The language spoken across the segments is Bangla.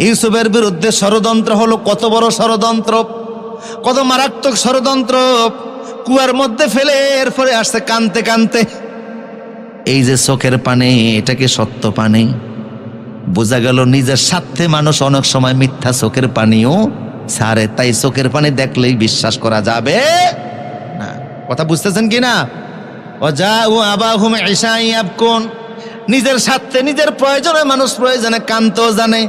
ইউসুফের বিরুদ্ধে ষড়যন্ত্র হলো, কত বড় ষড়যন্ত্র, কত মারাত্মক ষড়যন্ত্র। কুয়ার মধ্যে ফেলে এরপরে আসছে কানতে কানতে। এই যে চোখের পানি, এটা কি সত্য পানি? বোঝা গেল নিজের স্বার্থে মানুষ অনেক সময় মিথ্যা চোখের পানিও ছাড়ে। তাই চোখের পানি দেখলেই বিশ্বাস করা যাবে না। কথা বুঝতেছেন কি না? নিজের স্বার্থে নিজের প্রয়োজনে মানুষ প্রয়োজনে কানতেও জানে।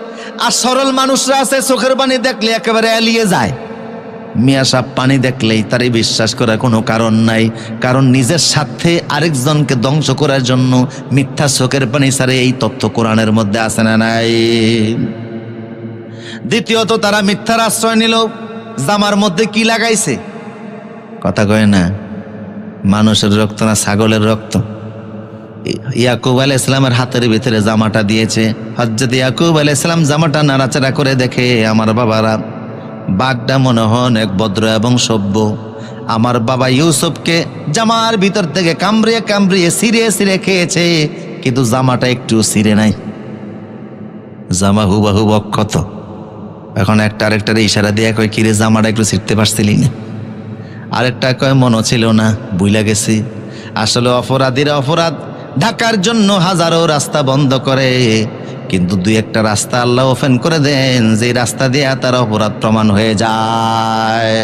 আর সরল মানুষরা আছে চোখের পানি দেখলে একেবারে এলিয়ে যায়। মিয়া সাহেব পানি দেখলেই তারই বিশ্বাস করার কোনো কারণ নাই, কারণ নিজের স্বার্থে আরেকজনকে ধ্বংস করার জন্য মিথ্যা চোখের পানি ছাড়ে। এই তথ্য কোরআনের মধ্যে আছে না নাই? দ্বিতীয়ত, তারা মিথ্যার আশ্রয় নিল। জামার মধ্যে কি লাগাইছে? কথা কয় না, মানুষের রক্ত না ছাগলের রক্ত। ইয়াকুব আলাইহিস সালামের হাতের ভিতরে জামাটা দিয়েছে। হযরত ইয়াকুব আলাইহিস সালাম জামাটা নাড়াচাড়া করে দেখে, আমার বাবারা, বাঘটা মনে হন এক ভদ্র এবং সভ্য। আমার বাবা ইউসুফকে জামার ভিতর থেকে কামড়িয়ে কামড়িয়ে ছিঁড়ে ছিঁড়ে খেয়েছে, কিন্তু জামাটা একটু ছিঁড়ে নাই। জামা হুবাহু অক্ষত। এখন একটা আরেকটার ইশারা দিয়ে কয়, কিরে জামাটা একটু ছিঁড়তে পারছিলি না? আরেকটা কয়, মনে ছিল না, ভুলে গেছি। আসলে অপরাধীরা অপরাধ ঢাকার জন্য হাজারো রাস্তা বন্ধ করে, কিন্তু দুই একটা রাস্তা আল্লাহ ওপেন করে দেন, যে রাস্তা দিয়ে তার অপরাধ প্রমাণ হয়ে যায়।